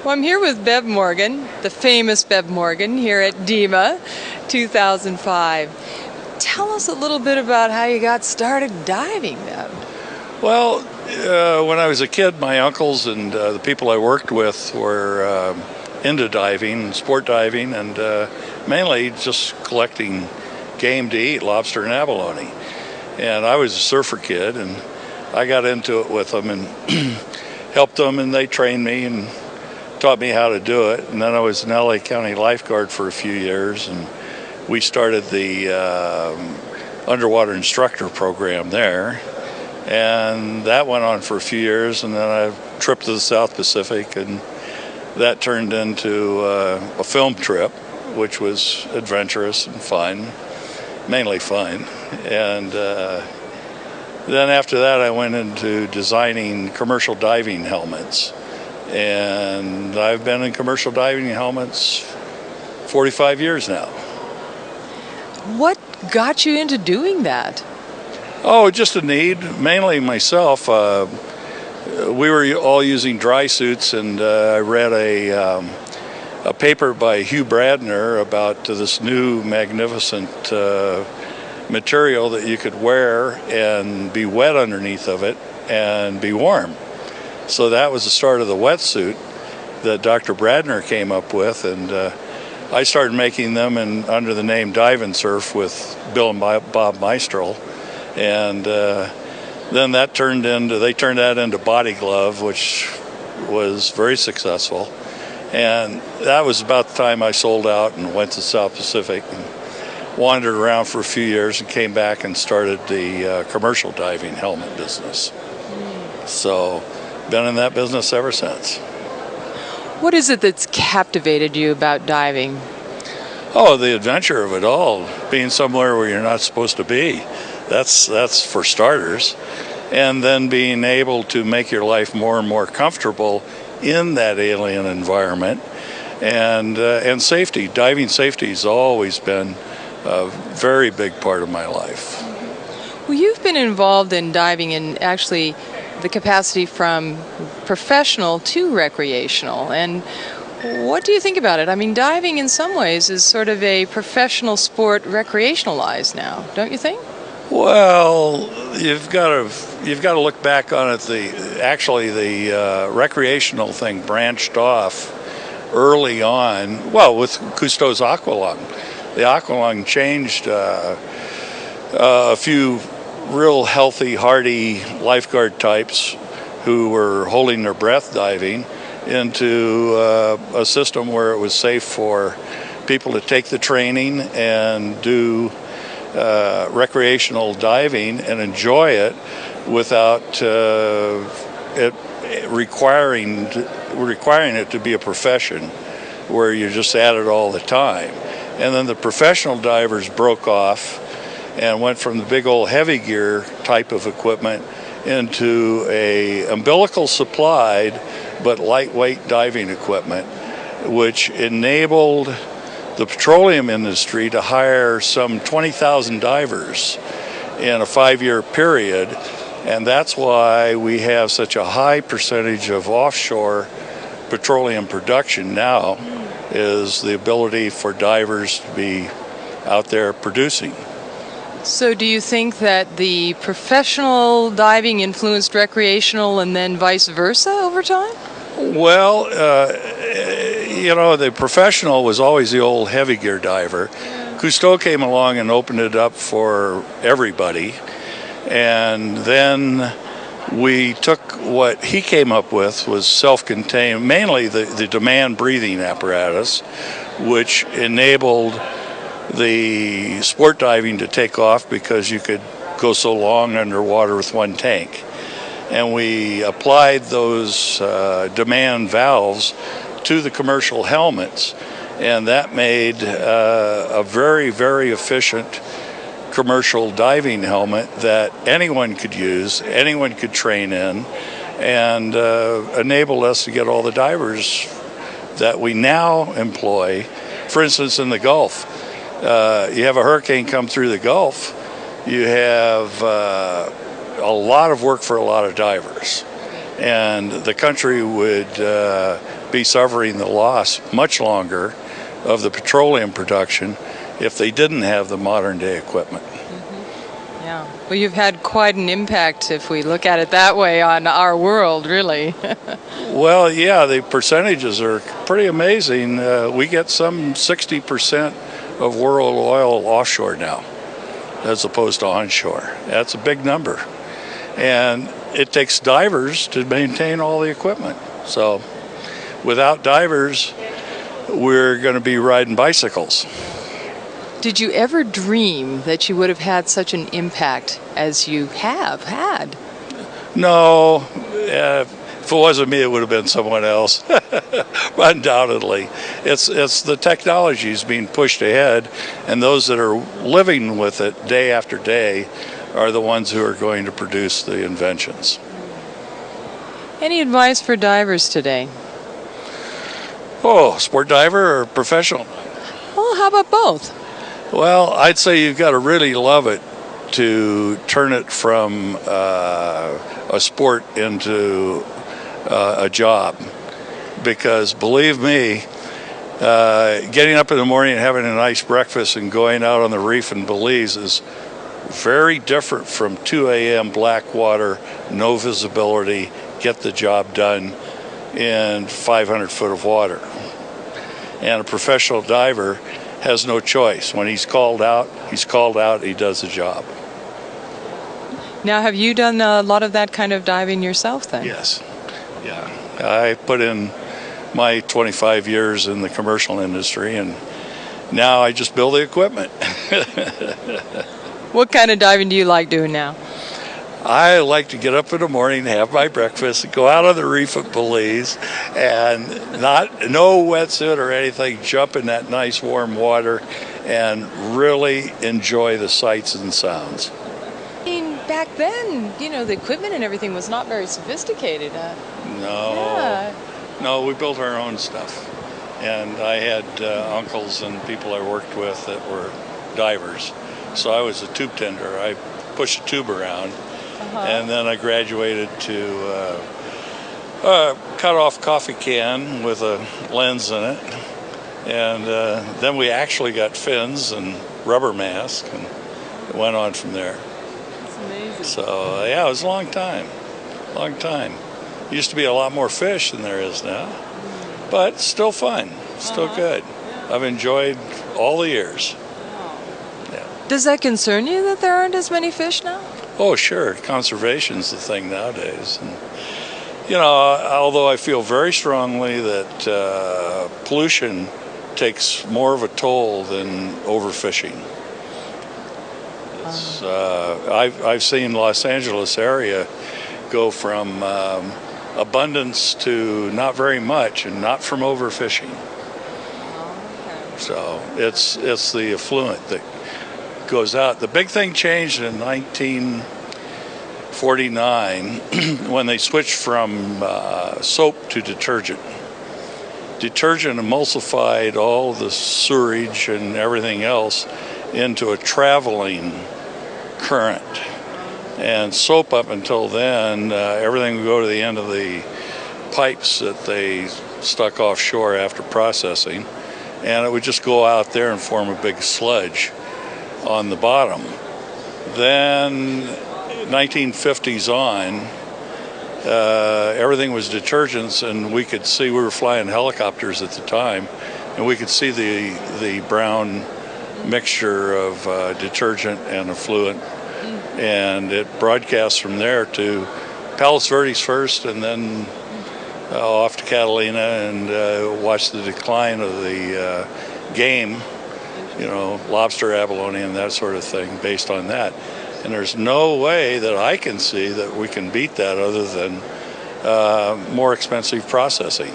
Well, I'm here with Bev Morgan, the famous Bev Morgan, here at DEMA 2005. Tell us a little bit about how you got started diving, Bev. Well, when I was a kid, my uncles and the people I worked with were into diving, sport diving, and mainly just collecting game to eat, lobster and abalone. And I was a surfer kid, and I got into it with them and helped them, and they trained me and taught me how to do it. And then I was an LA County lifeguard for a few years, and we started the underwater instructor program there. And that went on for a few years, and then I tripped to the South Pacific, and that turned into a film trip, which was adventurous and fun, mainly fun. And then after that, I went into designing commercial diving helmets. And I've been in commercial diving helmets 45 years now. What got you into doing that? Oh, just a need, mainly myself. We were all using dry suits, and I read a paper by Hugh Bradner about this new magnificent material that you could wear and be wet underneath of it and be warm. So that was the start of the wetsuit that Dr. Bradner came up with, and I started making them under the name Dive and Surf with Bill and Bob Maestral, and then they turned that into Body Glove, which was very successful. And that was about the time I sold out and went to South Pacific and wandered around for a few years and came back and started the commercial diving helmet business. So been in that business ever since. What is it that's captivated you about diving? Oh, the adventure of it all, being somewhere where you're not supposed to be. That's for starters. And then being able to make your life more and more comfortable in that alien environment. And safety. Diving safety has always been a very big part of my life. Well, you've been involved in diving in actually the capacity from professional to recreational. And what do you think about it? I mean, diving in some ways is sort of a professional sport recreationalized now, don't you think? Well, you've got to look back on it. The recreational thing branched off early on. Well, with Cousteau's Aqualung, the Aqualung changed a few real healthy, hardy lifeguard types who were holding their breath diving into a system where it was safe for people to take the training and do recreational diving and enjoy it without it requiring it to be a profession where you're just at it all the time. And then the professional divers broke off and went from the big old heavy gear type of equipment into a umbilical supplied but lightweight diving equipment, which enabled the petroleum industry to hire some 20,000 divers in a 5-year period. And that's why we have such a high percentage of offshore petroleum production now, is the ability for divers to be out there producing. So do you think that the professional diving influenced recreational and then vice versa over time? Well, the professional was always the old heavy gear diver. Cousteau came along and opened it up for everybody. And then we took what he came up with was self-contained, mainly the demand breathing apparatus, which enabled the sport diving to take off because you could go so long underwater with one tank. And we applied those demand valves to the commercial helmets, and that made a very, very efficient commercial diving helmet that anyone could use, anyone could train in, and enabled us to get all the divers that we now employ. For instance, in the Gulf, you have a hurricane come through the Gulf, you have a lot of work for a lot of divers, and the country would be suffering the loss much longer of the petroleum production if they didn't have the modern day equipment. Yeah. Well, you've had quite an impact, if we look at it that way, on our world, really. Well, yeah, the percentages are pretty amazing. We get some 60% of world oil offshore now, as opposed to onshore. That's a big number. And it takes divers to maintain all the equipment. So without divers, we're going to be riding bicycles. Did you ever dream that you would have had such an impact as you have had? No, if it wasn't me, it would have been someone else. Undoubtedly, it's the technologies being pushed ahead, and those that are living with it day after day are the ones who are going to produce the inventions. Any advice for divers today? Oh, sport diver or professional? Well, how about both? Well, I'd say you've got to really love it to turn it from a sport into a job. Because believe me, getting up in the morning and having a nice breakfast and going out on the reef in Belize is very different from 2 a.m. black water, no visibility, get the job done in 500 foot of water. And a professional diver has no choice. When he's called out, he does the job. Now, have you done a lot of that kind of diving yourself then? Yes. Yeah. I put in my 25 years in the commercial industry, and now I just build the equipment. What kind of diving do you like doing now? I like to get up in the morning, have my breakfast, go out on the reef at Belize, and no wetsuit or anything, jump in that nice warm water and really enjoy the sights and sounds. I mean, back then, the equipment and everything was not very sophisticated. No, we built our own stuff. And I had uncles and people I worked with that were divers. So I was a tube tender. I pushed a tube around. And then I graduated to cut off coffee can with a lens in it. And then we actually got fins and rubber mask and it went on from there. That's amazing. So yeah, it was a long time. Used to be a lot more fish than there is now. But still fun, still good. I've enjoyed all the years. Yeah. Does that concern you that there aren't as many fish now? Oh, sure. Conservation's the thing nowadays. And, although I feel very strongly that pollution takes more of a toll than overfishing. I've seen Los Angeles area go from abundance to not very much, and not from overfishing. So it's the effluent that goes out. The big thing changed in 1949 when they switched from soap to detergent. Detergent emulsified all the sewage and everything else into a traveling current. And soap, up until then, everything would go to the end of the pipes that they stuck offshore after processing, and it would just go out there and form a big sludge on the bottom. Then 1950s on, everything was detergents, and we could see, we were flying helicopters at the time, and we could see the brown mixture of detergent and effluent, and it broadcast from there to Palos Verdes first, and then off to Catalina, and watched the decline of the game, lobster, abalone, and that sort of thing based on that. And there's no way that I can see that we can beat that other than more expensive processing.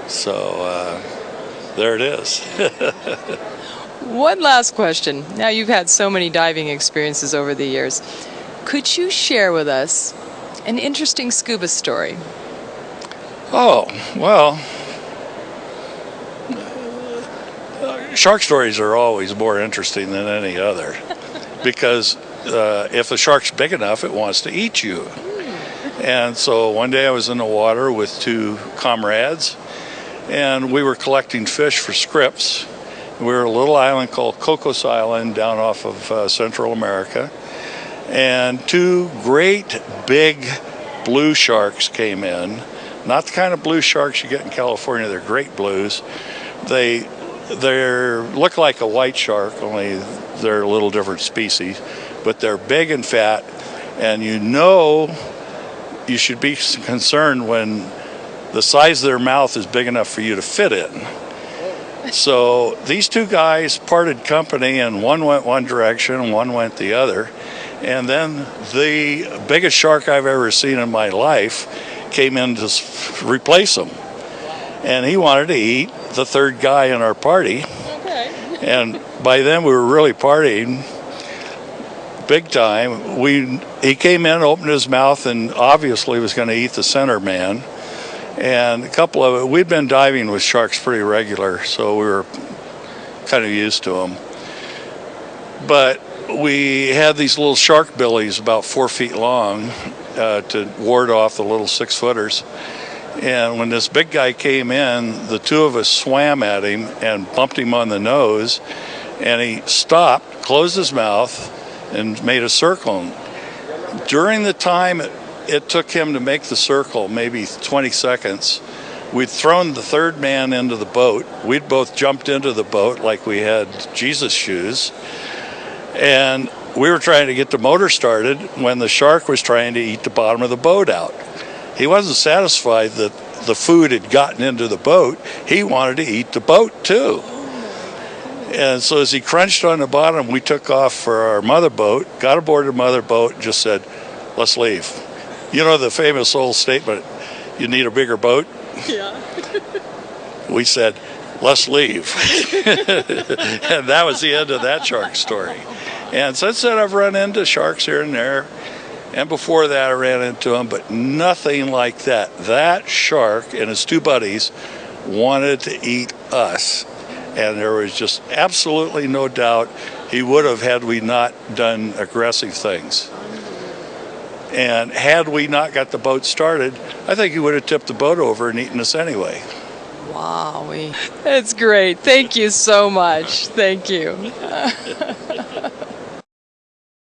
So there it is. One last question. Now, you've had so many diving experiences over the years. Could you share with us an interesting scuba story? Oh, well, shark stories are always more interesting than any other because if the shark's big enough, it wants to eat you. And so one day I was in the water with two comrades, and we were collecting fish for scripts. We were a little island called Cocos Island down off of Central America, and two great big blue sharks came in. Not the kind of blue sharks you get in California. They're great blues. They look like a white shark, only they're a little different species, but they're big and fat, and you should be concerned when the size of their mouth is big enough for you to fit in. So these two guys parted company, and one went one direction and one went the other. And then the biggest shark I've ever seen in my life came in to replace him. And he wanted to eat the third guy in our party. Okay. And by then we were really partying big time. He came in, opened his mouth, and obviously was going to eat the center man. And we'd been diving with sharks pretty regular, so we were kind of used to them. But we had these little shark billies about 4 feet long to ward off the little 6-footers. And when this big guy came in, the two of us swam at him and bumped him on the nose, and he stopped, closed his mouth, and made a circle. During the time it took him to make the circle, maybe 20 seconds, we'd thrown the third man into the boat. We'd both jumped into the boat like we had Jesus shoes, and we were trying to get the motor started when the shark was trying to eat the bottom of the boat out. He wasn't satisfied that the food had gotten into the boat. He wanted to eat the boat too. And so as he crunched on the bottom, we took off for our mother boat, got aboard the mother boat, and just said, "Let's leave." You know the famous old statement, "You need a bigger boat?" Yeah. We said, "Let's leave." And that was the end of that shark story. And since then I've run into sharks here and there. And before that I ran into them, but nothing like that. That shark and his two buddies wanted to eat us. And there was just absolutely no doubt he would have had we not done aggressive things. And had we not got the boat started, I think he would have tipped the boat over and eaten us anyway. Wow, that's great. Thank you so much. Thank you.